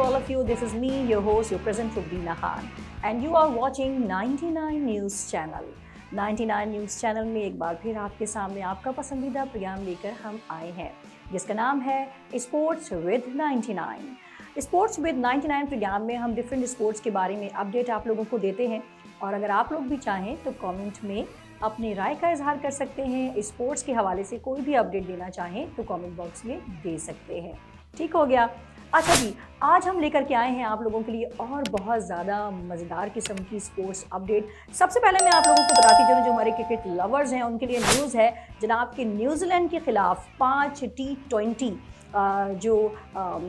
all of you. This is me, your host, your present Rubina Khan, and you are watching 99 News Channel. 99 news channel में एक बार फिर आपके सामने आपका पसंदीदा प्रोग्राम लेकर हम आए हैं, जिसका नाम है sports with 99। Sports with 99 program में हम डिफरेंट स्पोर्ट्स के बारे में अपडेट आप लोगों को देते हैं, और अगर आप लोग भी चाहें तो कमेंट में अपनी राय का इजहार कर सकते हैं। स्पोर्ट्स के हवाले से कोई भी अपडेट देना चाहें तो कमेंट बॉक्स में दे सकते हैं। ठीक हो गया। अच्छा जी, आज हम लेकर के आए हैं आप लोगों के लिए और बहुत ज़्यादा मज़ेदार किस्म की स्पोर्ट्स अपडेट। सबसे पहले मैं आप लोगों को बताती चलूँ, जो हमारे क्रिकेट लवर्स हैं उनके लिए न्यूज़ है जनाब कि न्यूजीलैंड के ख़िलाफ़ 5 T20 जो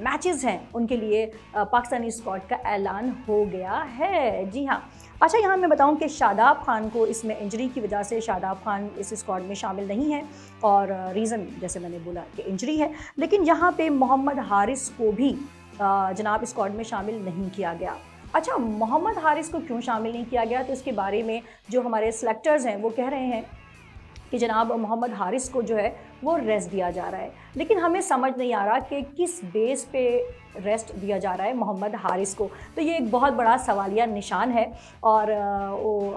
मैचेस हैं उनके लिए पाकिस्तानी स्क्वाड का ऐलान हो गया है। जी हाँ। अच्छा, यहाँ मैं बताऊँ कि शादाब खान को इसमें इंजरी की वजह से शादाब खान इस स्क्वाड में शामिल नहीं है, और रीज़न जैसे मैंने बोला कि इंजरी है। लेकिन यहाँ पे मोहम्मद हारिस को भी जनाब स्क्वाड में शामिल नहीं किया गया। अच्छा, मोहम्मद हारिस को क्यों शामिल नहीं किया गया, तो इसके बारे में जो हमारे सेलेक्टर्स हैं वो कह रहे हैं कि जनाब मोहम्मद हारिस को जो है वो रेस्ट दिया जा रहा है, लेकिन हमें समझ नहीं आ रहा कि किस बेस पे रेस्ट दिया जा रहा है मोहम्मद हारिस को। तो ये एक बहुत बड़ा सवालिया निशान है, और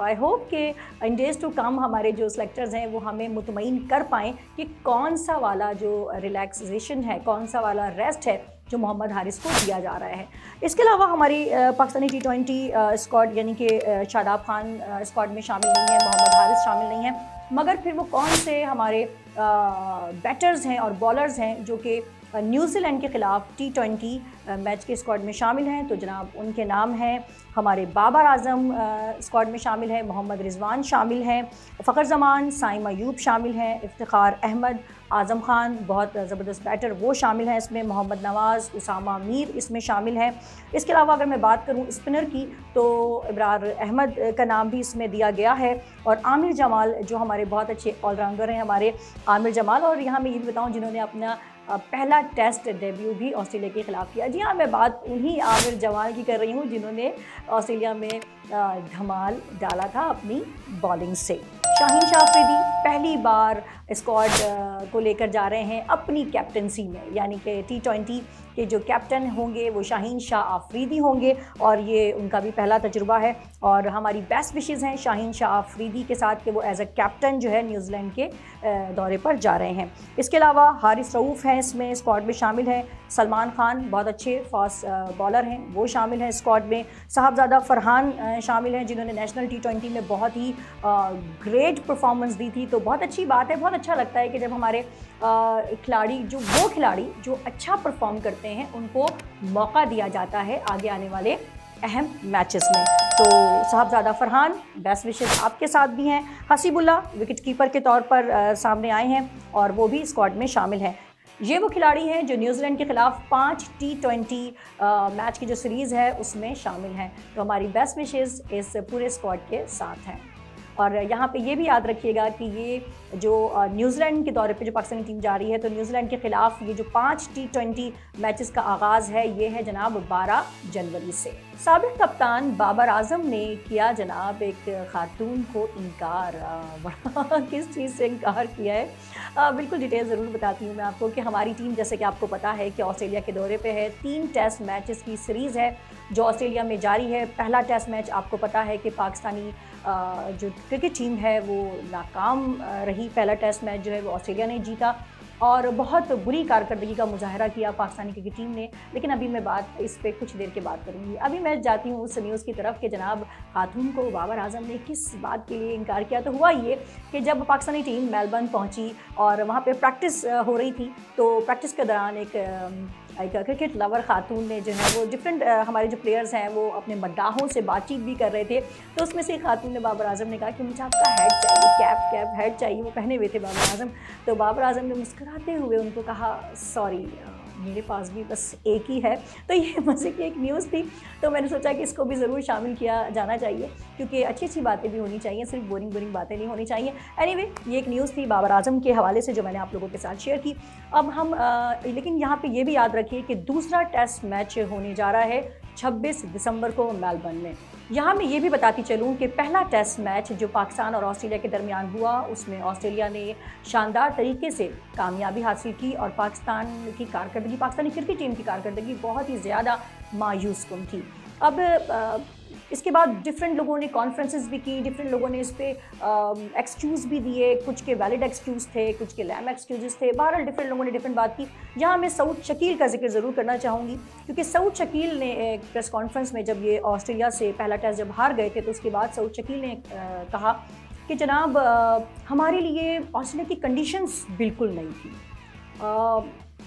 आई होप कि इन डेज़ टू कम हमारे जो सेलेक्टर्स हैं वो हमें मुतमईन कर पाएँ कि कौन सा वाला जो रिलैक्सेशन है, कौन सा वाला रेस्ट है जो मोहम्मद हारिस को दिया जा रहा है। इसके अलावा हमारी पाकिस्तानी T20 स्क्वाड यानी कि शादाब खान स्क्वाड में शामिल नहीं है, मोहम्मद हारिस शामिल नहीं है, मगर फिर वो कौन से हमारे बैटर्स हैं और बॉलर्स हैं जो कि न्यूजीलैंड के ख़िलाफ़ T20 मैच के स्क्वाड में शामिल हैं, तो जनाब उनके नाम हैं हमारे बाबर आज़म स्क्वाड में शामिल है, मोहम्मद रिजवान शामिल हैं, फ़खर ज़मान, साइम अयूब शामिल हैं, इफ्तिखार अहमद, आज़म खान बहुत ज़बरदस्त बैटर वो शामिल हैं इसमें, मोहम्मद नवाज़, उसामा मीर इसमें शामिल हैं। इसके अलावा अगर मैं बात करूं स्पिनर की तो इब्रार अहमद का नाम भी इसमें दिया गया है, और आमिर जमाल जो हमारे बहुत अच्छे ऑलराउंडर हैं हमारे आमिर जमाल, और यहाँ मैं ये भी बताऊँ जिन्होंने अपना पहला टेस्ट डेब्यू भी ऑस्ट्रेलिया के ख़िलाफ़ किया। जी हाँ, मैं बात उन्हीं आमिर जमाल की कर रही हूँ जिन्होंने ऑस्ट्रेलिया में धमाल डाला था अपनी बॉलिंग से। शाहीन शाह अफरीदी पहली बार स्क्वाड को लेकर जा रहे हैं अपनी कैप्टनसी में, यानी कि T20 के जो कैप्टन होंगे वो शाहीन शाह अफरीदी होंगे, और ये उनका भी पहला तजुर्बा है, और हमारी बेस्ट विशेज़ हैं शाहीन शाह अफरीदी के साथ कि वो एज अ कैप्टन जो है न्यूजीलैंड के दौरे पर जा रहे हैं। इसके अलावा हारिस रऊफ़ हैं इसमें स्क्वाड में शामिल हैं, सलमान खान बहुत अच्छे फास्ट बॉलर हैं वो शामिल हैं स्क्वाड में, साहबजादा फरहान शामिल हैं जिन्होंने नेशनल T20 में बहुत ही ग्रेट परफॉर्मेंस दी थी। तो बहुत अच्छी बात है, बहुत अच्छा लगता है कि जब हमारे खिलाड़ी जो अच्छा परफॉर्म करते हैं उनको मौका दिया जाता है आगे आने वाले अहम मैचेस में। तो साहबजादा फरहान बेस्ट विशेस आपके साथ भी हैं, हसीबुल्ला विकेट कीपर के तौर पर सामने आए हैं और वो भी स्क्वाड में शामिल हैं। ये वो खिलाड़ी हैं जो न्यूजीलैंड के ख़िलाफ़ 5 T20 मैच की जो सीरीज़ है उसमें शामिल हैं। तो हमारी बेस्ट विशेज़ इस पूरे स्क्वाड के साथ हैं। और यहाँ पे ये भी याद रखिएगा कि ये जो न्यूजीलैंड के दौरे पे जो पाकिस्तानी टीम जा रही है, तो न्यूजीलैंड के ख़िलाफ़ ये जो 5 T20 मैचेस का आगाज़ है ये है जनाब 12 जनवरी से। साबिक़ कप्तान बाबर आज़म ने किया जनाब एक खातून को इनकार। बड़ा किस चीज़ से इनकार किया है, बिल्कुल डिटेल ज़रूर बताती हूँ मैं आपको कि हमारी टीम जैसे कि आपको पता है कि ऑस्ट्रेलिया के दौरे पे है, 3 टेस्ट मैचेस की सीरीज़ है जो ऑस्ट्रेलिया में जारी है। पहला टेस्ट मैच आपको पता है कि पाकिस्तानी जो क्रिकेट टीम है वो नाकाम रही, पहला टेस्ट मैच जो है वो ऑस्ट्रेलिया ने जीता, और बहुत बुरी कारकर्दगी का मुजाहरा किया पाकिस्तानी क्रिकेट टीम ने। लेकिन अभी मैं बात इस पे कुछ देर के बाद करूँगी। अभी मैं जाती हूँ उस न्यूज़ की तरफ कि जनाब खातून को बाबर आज़म ने किस बात के लिए इनकार किया। तो हुआ ये कि जब पाकिस्तानी टीम मेलबर्न पहुँची और वहाँ पे प्रैक्टिस हो रही थी, तो प्रैक्टिस के दौरान एक क्रिकेट लवर खातून ने जो है वो डिफरेंट हमारे जो प्लेयर्स हैं वो अपने मद्दाहों से बातचीत भी कर रहे थे। तो उसमें से खातून ने बाबर आज़म ने कहा कि मुझे आपका हेड चाहिए, कैप हेड चाहिए। वो पहने हुए थे बाबर आज़म। तो बाबर आज़म ने मुस्कुराते हुए उनको कहा सॉरी मेरे पास भी बस एक ही है। तो ये मज़े की एक न्यूज़ थी, तो मैंने सोचा कि इसको भी ज़रूर शामिल किया जाना चाहिए, क्योंकि अच्छी अच्छी बातें भी होनी चाहिए, सिर्फ बोरिंग बातें नहीं होनी चाहिए। एनीवे, ये एक न्यूज़ थी बाबर आज़म के हवाले से जो मैंने आप लोगों के साथ शेयर की। अब हम लेकिन यहाँ पे ये भी याद रखिए कि दूसरा टेस्ट मैच होने जा रहा है 26 दिसंबर को मेलबर्न में। यहाँ मैं ये भी बताती चलूँ कि पहला टेस्ट मैच जो पाकिस्तान और ऑस्ट्रेलिया के दरमियान हुआ उसमें ऑस्ट्रेलिया ने शानदार तरीके से कामयाबी हासिल की और पाकिस्तानी क्रिकेट टीम की कारकर्दगी बहुत ही ज़्यादा मायूस कुन थी। अब इसके बाद डिफरेंट लोगों ने कॉन्फ्रेंसेस भी की, डिफरेंट लोगों ने इस पर एक्सक्यूज़ भी दिए, कुछ के वैलिड एक्सक्यूज़ थे, कुछ के लैम एक्सक्यूज़ थे। बहरहाल डिफरेंट लोगों ने डिफरेंट बात की। यहाँ मैं सऊद शकील का जिक्र ज़रूर करना चाहूँगी, क्योंकि सऊद शकील ने एक प्रेस कॉन्फ्रेंस में जब ये ऑस्ट्रेलिया से पहला टेस्ट जब हार गए थे तो उसके बाद सऊद शकील ने कहा कि जनाब हमारे लिए ऑस्ट्रेलिया की कंडीशंस बिल्कुल नहीं थी।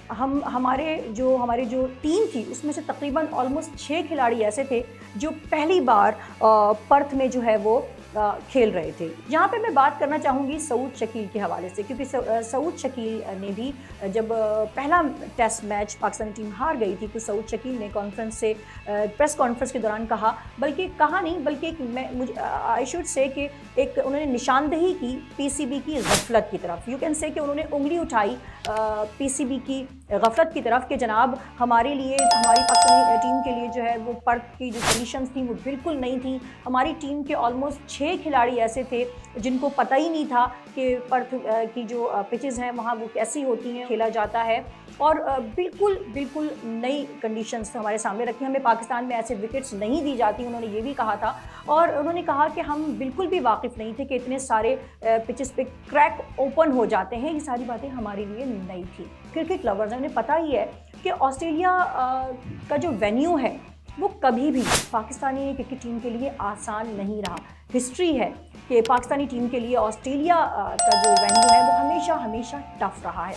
हमारे जो टीम थी उसमें से तकरीबन ऑलमोस्ट 6 खिलाड़ी ऐसे थे जो पहली बार पर्थ में जो है वो खेल रहे थे। यहाँ पे मैं बात करना चाहूँगी सऊद शकील के हवाले से, क्योंकि सऊद शकील ने भी जब पहला टेस्ट मैच पाकिस्तानी टीम हार गई थी तो सऊद शकील ने प्रेस कॉन्फ्रेंस के दौरान कहा, आई शुड से कि एक उन्होंने निशानदेही की पीसीबी की गफलत की तरफ। यू कैन से कि उन्होंने उंगली उठाई पीसीबी की गफलत की तरफ कि जनाब हमारी पाकिस्तानी टीम के लिए जो है वो पर्थ की जो कंडीशंस थी वो बिल्कुल नहीं थी। हमारी टीम के ऑलमोस्ट 6 खिलाड़ी ऐसे थे जिनको पता ही नहीं था कि पर्थ की जो पिचेस हैं वहाँ वो कैसी होती हैं, खेला जाता है, और बिल्कुल नई कंडीशंस हमारे सामने रखी। हमें पाकिस्तान में ऐसे विकेट्स नहीं दी जाती, उन्होंने ये भी कहा था। और उन्होंने कहा कि हम बिल्कुल भी वाकिफ़ नहीं थे कि इतने सारे पिचेस पे क्रैक ओपन हो जाते हैं। ये सारी बातें हमारे लिए नई थी। क्रिकेट लवर्स हैं, उन्हें पता ही है कि ऑस्ट्रेलिया का जो वेन्यू है वो कभी भी पाकिस्तानी क्रिकेट टीम के लिए आसान नहीं रहा। हिस्ट्री है कि पाकिस्तानी टीम के लिए ऑस्ट्रेलिया का जो वेन्यू है वो हमेशा टफ रहा है।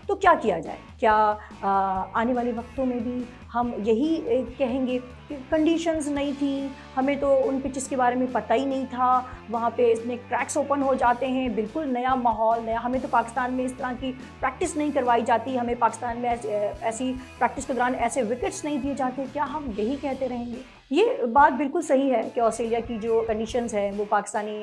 तो क्या किया जाए? क्या आने वाले वक्तों में भी हम यही कहेंगे कि कंडीशंस नहीं थी, हमें तो उन पिचेस के बारे में पता ही नहीं था, वहाँ पे इसमें क्रैक्स ओपन हो जाते हैं, बिल्कुल नया माहौल, नया, हमें तो पाकिस्तान में इस तरह की प्रैक्टिस नहीं करवाई जाती, हमें पाकिस्तान में ऐसी प्रैक्टिस के दौरान ऐसे विकेट्स नहीं दिए जाते, क्या हम यही कहते रहेंगे? ये बात बिल्कुल सही है कि ऑस्ट्रेलिया की जो कंडीशंस है वो पाकिस्तानी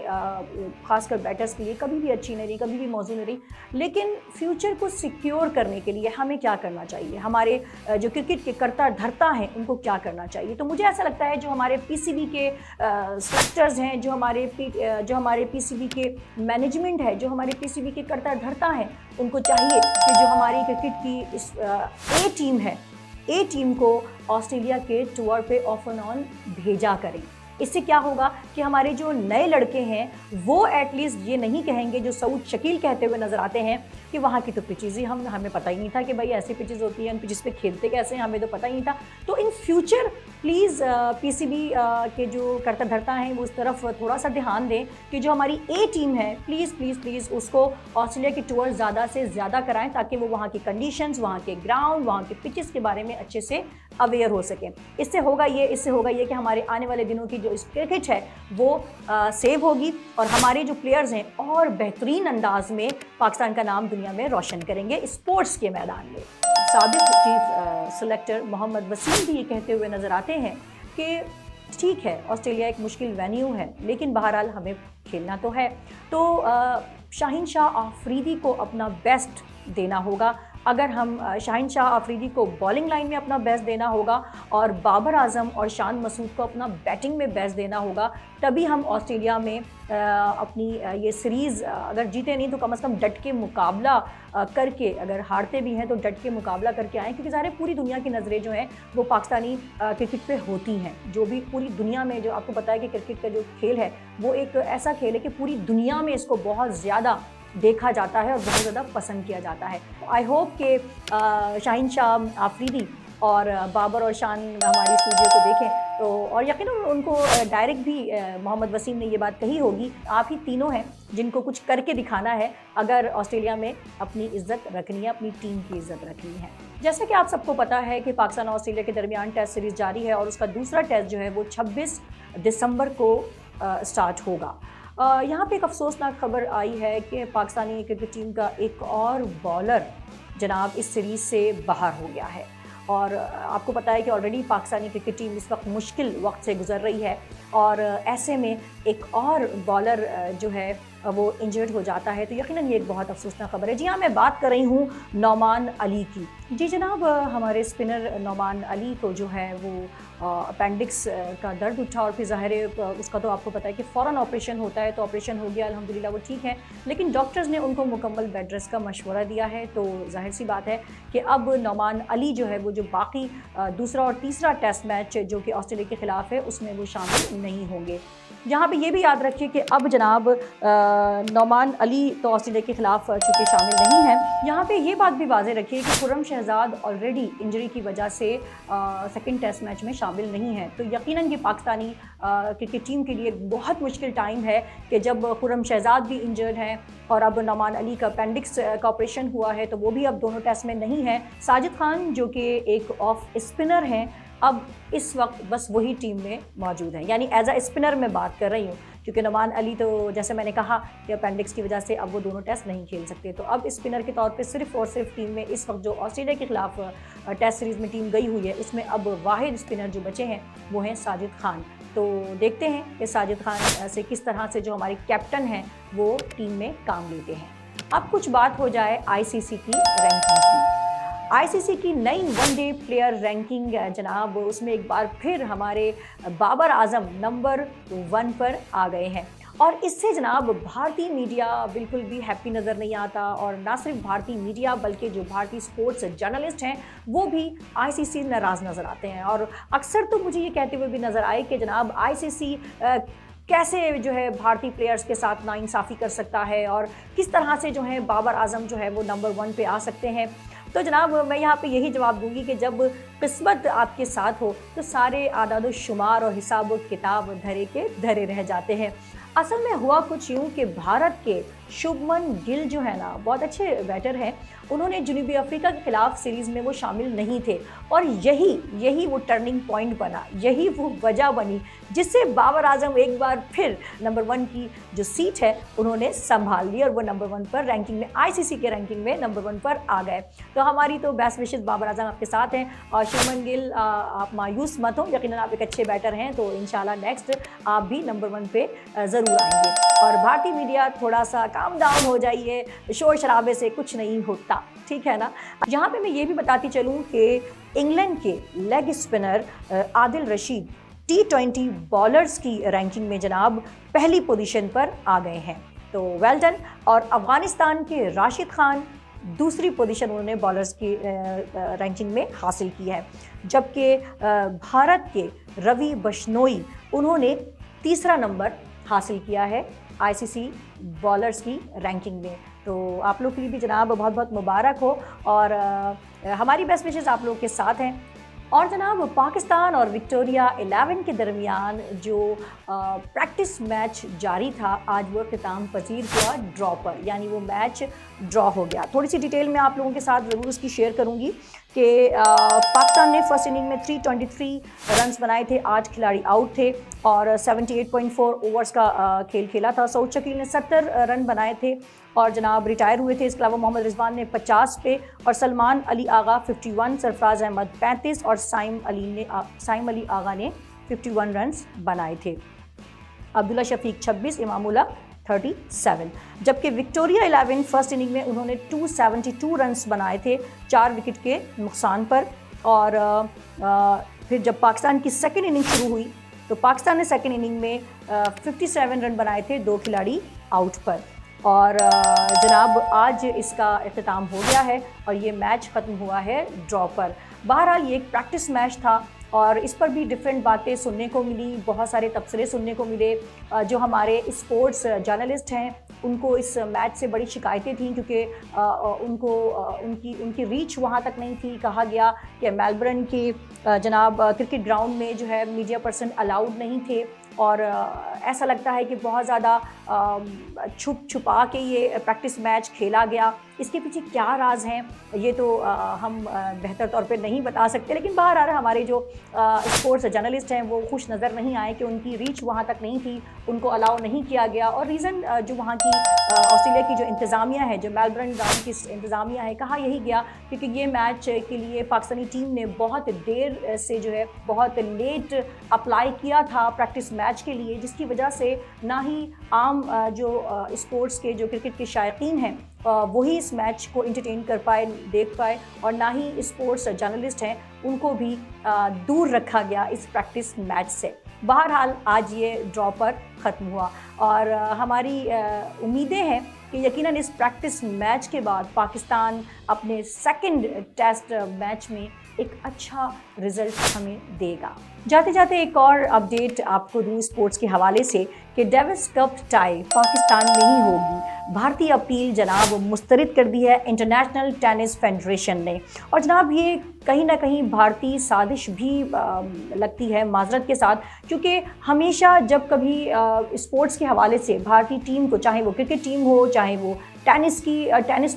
खासकर बैटर्स के लिए कभी भी अच्छी नहीं रही, कभी भी मौजूद नहीं रही। लेकिन फ्यूचर को सिक्योर करने के लिए हमें क्या करना चाहिए? हमारे जो क्रिकेट के कर्ता धर्ता हैं उनको क्या करना चाहिए? तो मुझे ऐसा लगता है जो हमारे पीसीबी के सेलेक्टर्स हैं, जो हमारे पीसीबी के मैनेजमेंट है, जो हमारे पीसीबी के कर्ता धर्ता हैं, उनको चाहिए कि जो हमारी क्रिकेट की इस ए टीम को ऑस्ट्रेलिया के टूर पे ऑफ एंड ऑन भेजा करें। इससे क्या होगा कि हमारे जो नए लड़के हैं वो एटलीस्ट ये नहीं कहेंगे जो सऊद शकील कहते हुए नज़र आते हैं कि वहाँ की तो पिचेज़ ही हमें पता ही नहीं था कि भाई ऐसी पिचेज़ होती हैं, उन पिचेज़ पे खेलते कैसे हैं, हमें तो पता ही नहीं था। तो इन फ्यूचर प्लीज़ पीसीबी के जो कर्ता धर्ता हैं वो उस तरफ थोड़ा सा ध्यान दें कि जो हमारी ए टीम है प्लीज़ उसको ऑस्ट्रेलिया के टूर ज़्यादा से ज़्यादा कराएं, ताकि वो वहाँ की कंडीशंस, वहाँ के ग्राउंड, वहाँ के पिचेस के बारे में अच्छे से अवेयर हो सकें। इससे होगा ये कि हमारे आने वाले दिनों की जो क्रिकेट है वो सेव होगी और हमारे जो प्लेयर्स हैं और बेहतरीन अंदाज में पाकिस्तान का नाम दुनिया में रोशन करेंगे स्पोर्ट्स के मैदान में। साबिक चीफ सेलेक्टर मोहम्मद वसीम भी ये कहते हुए नज़र आते हैं कि ठीक है ऑस्ट्रेलिया एक मुश्किल वेन्यू है, लेकिन बहरहाल हमें खेलना तो है। तो शाहीन शाह आफरीदी को अपना बेस्ट देना होगा। अगर हम शाहीन शाह आफरीदी को बॉलिंग लाइन में अपना बेस्ट देना होगा और बाबर आजम और शान मसूद को अपना बैटिंग में बेस्ट देना होगा, तभी हम ऑस्ट्रेलिया में अपनी ये सीरीज़ अगर जीते नहीं तो कम से कम डट के मुकाबला करके, अगर हारते भी हैं तो डट के मुकाबला करके आएँ, क्योंकि सारे पूरी दुनिया की नज़रें जो हैं वो पाकिस्तानी क्रिकेट पे होती हैं। जो भी पूरी दुनिया में, जो आपको पता है कि क्रिकेट का जो खेल है वो एक ऐसा खेल है कि पूरी दुनिया में इसको बहुत ज़्यादा देखा जाता है और बहुत ज़्यादा पसंद किया जाता है। आई होप कि शाहीन शाह आफरीदी और बाबर और शान हमारी स्टूडियो को देखें तो, और यकीनन उनको डायरेक्ट भी मोहम्मद वसीम ने ये बात कही होगी, आप ही तीनों हैं जिनको कुछ करके दिखाना है अगर ऑस्ट्रेलिया में अपनी इज़्ज़त रखनी है, अपनी टीम की इज़्ज़त रखनी है। जैसे कि आप सबको पता है कि पाकिस्तान और ऑस्ट्रेलिया के दरमियान टेस्ट सीरीज़ जारी है और उसका दूसरा टेस्ट जो है वो 26 दिसंबर को स्टार्ट होगा। यहाँ पे एक अफसोसनाक खबर आई है कि पाकिस्तानी क्रिकेट टीम का एक और बॉलर जनाब इस सीरीज़ से बाहर हो गया है। और आपको पता है कि ऑलरेडी पाकिस्तानी क्रिकेट टीम इस वक्त मुश्किल वक्त से गुजर रही है और ऐसे में एक और बॉलर जो है वो इंजर्ड हो जाता है, तो यकीनन ये एक बहुत अफसोसनाक खबर है। जी हाँ, मैं बात कर रही हूँ नौमान अली की। जी जनाब, हमारे स्पिनर नौमान अली को जो है वो अपेंडिक्स का दर्द उठा और फिर ज़ाहिर है उसका तो आपको पता है कि फ़ौरन ऑपरेशन होता है, तो ऑपरेशन हो गया, अल्हम्दुलिल्लाह वो ठीक है, लेकिन डॉक्टर्स ने उनको मुकम्मल बेड रेस्ट का मशवरा दिया है। तो ज़ाहिर सी बात है कि अब नौमान अली जो है वो जो बाकी दूसरा और तीसरा टेस्ट मैच जो कि ऑस्ट्रेलिया के ख़िलाफ़ है उसमें वो शामिल नहीं होंगे। यहाँ पे ये भी याद रखिए कि अब जनाब नौमान अली तो ऑस्ट्रेलिया के ख़िलाफ़ चूँकि शामिल नहीं है, यहाँ पे ये बात भी वाज़े रखिए कि खुर्रम शहजाद ऑलरेडी इंजरी की वजह से सेकंड टेस्ट मैच में शामिल नहीं है। तो यकीनन ये पाकिस्तानी क्रिकेट टीम के लिए बहुत मुश्किल टाइम है कि जब खुर्रम शहजाद भी इंजर्ड हैं और अब नौमान अली का अपेंडिक्स का ऑपरेशन हुआ है, तो वो भी अब दोनों टेस्ट में नहीं है। साजिद खान जो कि एक ऑफ स्पिनर हैं, अब इस वक्त बस वही टीम में मौजूद हैं, यानी एज अ स्पिनर मैं बात कर रही हूँ, क्योंकि नौमान अली तो जैसे मैंने कहा कि अपेंडिक्स की वजह से अब वो दोनों टेस्ट नहीं खेल सकते। तो अब स्पिनर के तौर पे सिर्फ और सिर्फ टीम में इस वक्त जो ऑस्ट्रेलिया के खिलाफ टेस्ट सीरीज़ में टीम गई हुई है, उसमें अब वाहिद स्पिनर जो बचे हैं वो हैं साजिद खान। तो देखते हैं कि साजिद खान से किस तरह से जो हमारे कैप्टन हैं वो टीम में काम लेते हैं। अब कुछ बात हो जाए आईसीसी की रैंकिंग की। आईसीसी की नई वनडे प्लेयर रैंकिंग जनाब, उसमें एक बार फिर हमारे बाबर आजम नंबर 1 पर आ गए हैं और इससे जनाब भारतीय मीडिया बिल्कुल भी हैप्पी नज़र नहीं आता, और ना सिर्फ भारतीय मीडिया बल्कि जो भारतीय स्पोर्ट्स जर्नलिस्ट हैं वो भी आईसीसी नाराज़ नज़र आते हैं। और अक्सर तो मुझे ये कहते हुए भी नज़र आए कि जनाब आईसीसी कैसे जो है भारतीय प्लेयर्स के साथ नाइंसाफ़ी कर सकता है और किस तरह से जो है बाबर आजम जो है वो नंबर 1 पे आ सकते हैं। तो जनाब मैं यहाँ पे यही जवाब दूंगी कि जब किस्मत आपके साथ हो तो सारे आदाद शुमार और हिसाब व किताब धरे के धरे रह जाते हैं। असल में हुआ कुछ यूँ कि भारत के शुभमन गिल जो है ना, बहुत अच्छे बैटर हैं, उन्होंने जनूबी अफ्रीका के खिलाफ सीरीज़ में वो शामिल नहीं थे और यही वो टर्निंग पॉइंट बना, यही वो वजह बनी जिससे बाबर आजम एक बार फिर नंबर 1 की जो सीट है उन्होंने संभाल ली और वो नंबर 1 पर रैंकिंग में, आईसीसी के रैंकिंग में नंबर 1 पर आ गए। तो हमारी तो बेस्ट विशेस बाबर आजम आपके साथ हैं और शुभमन गिल आप मायूस मत हो, यकीनन आप एक अच्छे बैटर हैं, तो इंशाल्लाह नेक्स्ट आप भी नंबर 1 पे ज़रूर आएंगे। और भारतीय मीडिया थोड़ा सा काम डाउन हो जाइए, शोर शराबे से कुछ नहीं होता, ठीक है ना। यहाँ पे मैं ये भी बताती चलूँ कि इंग्लैंड के leg spinner Adil Rashid T20 bowlers की रैंकिंग में जनाब पहली पोजीशन पर आ गए हैं, तो वेल डन। और अफ़गानिस्तान के राशिद खान दूसरी पोजीशन उन्होंने बॉलर्स की रैंकिंग में हासिल की है, जबकि भारत के रवि बिश्नोई उन्होंने तीसरा नंबर हासिल किया है आईसीसी बॉलर्स की रैंकिंग में। तो आप लोग के लिए भी जनाब बहुत बहुत मुबारक हो और हमारी बेस्ट विशेस आप लोग के साथ हैं। और जनाब पाकिस्तान और विक्टोरिया 11 के दरमियान जो प्रैक्टिस मैच जारी था, आज वो इख्तिताम पजीर हुआ ड्रॉ पर, यानी वो मैच ड्रॉ हो गया। थोड़ी सी डिटेल मैं आप लोगों के साथ ज़रूर उसकी शेयर करूंगी कि पाकिस्तान ने फर्स्ट इनिंग में 323 रन्स बनाए थे, 8 खिलाड़ी आउट थे और 78.4 ओवर्स का खेल खेला था। सऊद शकील ने 70 रन बनाए थे और जनाब रिटायर हुए थे। इसके अलावा मोहम्मद रिजवान ने 50 पे और सलमान अली आगा 51, सरफराज अहमद 35 और साइम अली आगा ने 51 रन्स बनाए थे। अब्दुल्ला शफीक 26, इमामुल्लाह 37। जबकि विक्टोरिया 11 फर्स्ट इनिंग में उन्होंने 272 रन्स बनाए थे 4 विकेट के नुकसान पर। और फिर जब पाकिस्तान की सेकेंड इनिंग शुरू हुई तो पाकिस्तान ने सेकेंड इनिंग में 57 रन बनाए थे 2 खिलाड़ी आउट पर। और जनाब आज इसका इख्तिताम हो गया है और ये मैच ख़त्म हुआ है ड्रॉ पर। बहरहाल ये एक प्रैक्टिस मैच था और इस पर भी डिफरेंट बातें सुनने को मिली, बहुत सारे तबसरे सुनने को मिले। जो हमारे स्पोर्ट्स जर्नलिस्ट हैं उनको इस मैच से बड़ी शिकायतें थीं क्योंकि उनकी रीच वहाँ तक नहीं थी। कहा गया कि मेलबर्न के जनाब क्रिकेट ग्राउंड में जो है मीडिया पर्सन अलाउड नहीं थे और ऐसा लगता है कि बहुत ज़्यादा छुपा के ये प्रैक्टिस मैच खेला गया اس کے پیچھے کیا راز ہیں یہ تو ہم بہتر طور پہ نہیں بتا سکتے، لیکن بہرحال ہمارے جو اسپورٹس جرنلسٹ ہیں وہ خوش نظر نہیں آئے کہ ان کی ریچ وہاں تک نہیں تھی، ان کو الاؤ نہیں کیا گیا. اور ریزن جو وہاں کی آسٹریلیا کی جو انتظامیہ ہے، جو میلبرن گراؤنڈ کی انتظامیہ ہے، کہا یہی گیا کیونکہ یہ میچ کے لیے پاکستانی ٹیم نے بہت دیر سے جو ہے بہت لیٹ اپلائی کیا تھا پریکٹس میچ کے لیے، جس کی وجہ سے نہ ہی عام جو اسپورٹس کے جو کرکٹ کے شائقین ہیں وہی اس میچ کو انٹرٹین کر پائے، دیکھ پائے، اور نہ ہی اسپورٹس جرنلسٹ ہیں ان کو بھی دور رکھا گیا اس پریکٹس میچ سے. بہرحال آج یہ ڈرا پر ختم ہوا اور ہماری امیدیں ہیں کہ یقیناً اس پریکٹس میچ کے بعد پاکستان اپنے سیکنڈ ٹیسٹ میچ میں ایک اچھا رزلٹ ہمیں دے گا. جاتے جاتے ایک اور اپڈیٹ آپ کو دوں اسپورٹس کے حوالے سے کہ ڈیوس کپ ٹائی پاکستان میں ہی ہوگی. بھارتی اپیل جناب مسترد کر دی ہے انٹرنیشنل ٹینس فیڈریشن نے، اور جناب یہ کہیں نہ کہیں بھارتی سازش بھی لگتی ہے معذرت کے ساتھ، کیونکہ ہمیشہ جب کبھی اسپورٹس کے حوالے سے بھارتی ٹیم کو، چاہے وہ کرکٹ ٹیم ہو، چاہے وہ ٹینس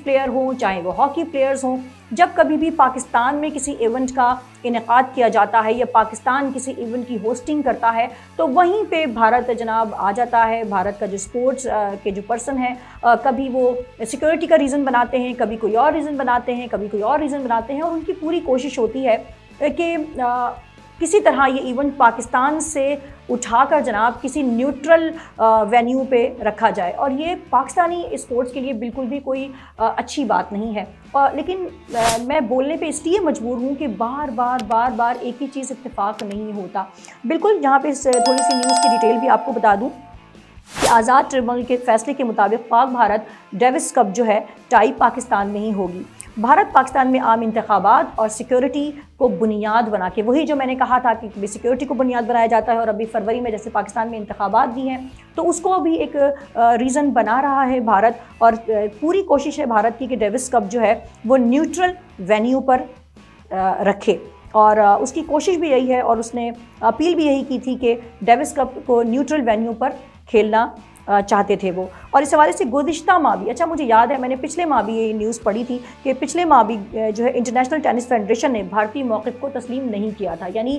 پلیئر ہوں، چاہے وہ ہاکی پلیئرز ہوں، جب کبھی بھی پاکستان میں کسی ایونٹ کا انعقاد کیا جاتا ہے یا پاکستان کسی ایونٹ کی ہوسٹنگ کرتا ہے تو وہیں پہ بھارت جناب آ جاتا ہے. بھارت کا جو اسپورٹس کے جو پرسن ہیں کبھی وہ سیکورٹی کا ریزن بناتے ہیں، کبھی کوئی اور ریزن بناتے ہیں، کبھی کوئی اور ریزن بناتے ہیں، اور ان کی پوری کوشش ہوتی ہے کہ کسی طرح یہ ایونٹ پاکستان سے اٹھا کر جناب کسی نیوٹرل وینیو پہ رکھا جائے، اور یہ پاکستانی اسپورٹس کے لیے بالکل بھی کوئی اچھی بات نہیں ہے. لیکن میں بولنے پہ اس لیے مجبور ہوں کہ بار بار ایک ہی چیز اتفاق نہیں ہوتا. بالکل یہاں پہ تھوڑی سی نیوز کی ڈیٹیل بھی آپ کو بتا دوں کہ آزاد ٹریبونل کے فیصلے کے مطابق پاک بھارت ڈیوس کپ جو ہے ٹائی پاکستان میں ہی ہوگی. بھارت پاکستان میں عام انتخابات اور سیکیورٹی کو بنیاد بنا کے، وہی جو میں نے کہا تھا کہ سیکیورٹی کو بنیاد بنایا جاتا ہے، اور ابھی فروری میں جیسے پاکستان میں انتخابات بھی ہیں تو اس کو بھی ایک ریزن بنا رہا ہے بھارت، اور پوری کوشش ہے بھارت کی کہ ڈیوس کپ جو ہے وہ نیوٹرل وینیو پر رکھے، اور اس کی کوشش بھی یہی ہے، اور اس نے اپیل بھی یہی کی تھی کہ ڈیوس کپ کو نیوٹرل وینیو پر کھیلنا چاہتے تھے وہ. اور اس حوالے سے گزشتہ ماہ بھی، اچھا مجھے یاد ہے میں نے پچھلے ماہ بھی یہ نیوز پڑھی تھی کہ پچھلے ماہ بھی جو ہے انٹرنیشنل ٹینس فیڈریشن نے بھارتی موقف کو تسلیم نہیں کیا تھا. یعنی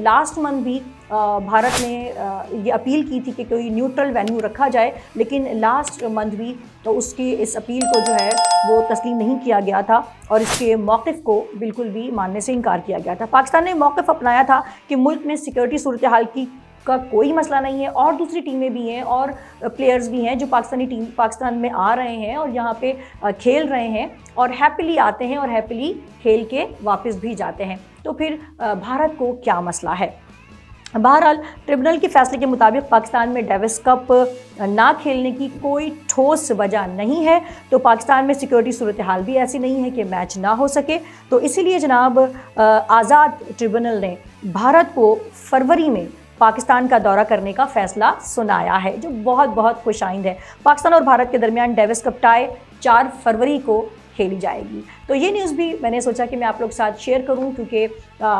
لاسٹ منتھ بھی بھارت نے یہ اپیل کی تھی کہ کوئی نیوٹرل وینیو رکھا جائے، لیکن لاسٹ منتھ بھی تو اس کی اس اپیل کو جو ہے وہ تسلیم نہیں کیا گیا تھا، اور اس کے موقف کو بالکل بھی ماننے سے انکار کیا گیا تھا. پاکستان نے موقف اپنایا تھا کہ ملک میں سیکورٹی صورتحال کا کوئی مسئلہ نہیں ہے، اور دوسری ٹیمیں بھی ہیں اور پلیئرز بھی ہیں جو پاکستان میں آ رہے ہیں اور یہاں پہ کھیل رہے ہیں، اور ہیپیلی آتے ہیں اور ہیپیلی کھیل کے واپس بھی جاتے ہیں. تو پھر بھارت کو کیا مسئلہ ہے؟ بہرحال ٹریبونل کے فیصلے کے مطابق پاکستان میں ڈیوس کپ نہ کھیلنے کی کوئی ٹھوس وجہ نہیں ہے، تو پاکستان میں سیکورٹی صورتحال بھی ایسی نہیں ہے کہ میچ نہ ہو سکے. تو اسی لیے جناب آزاد ٹریبونل نے بھارت کو فروری میں پاکستان کا دورہ کرنے کا فیصلہ سنایا ہے، جو بہت خوش آئند ہے. پاکستان اور بھارت کے درمیان ڈیوس کپ ٹائی 4 فروری کو کھیلی جائے گی. تو یہ نیوز بھی میں نے سوچا کہ میں آپ لوگ ساتھ شیئر کروں، کیونکہ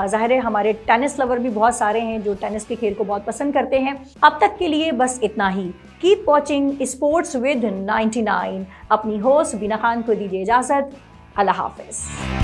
ظاہر ہے ہمارے ٹینس لور بھی بہت سارے ہیں جو ٹینس کے کھیل کو بہت پسند کرتے ہیں. اب تک کے لیے بس اتنا ہی. Keep watching sports with 99. اپنی ہوسٹ بینا خان کو دیجیے اجازت. اللہ حافظ.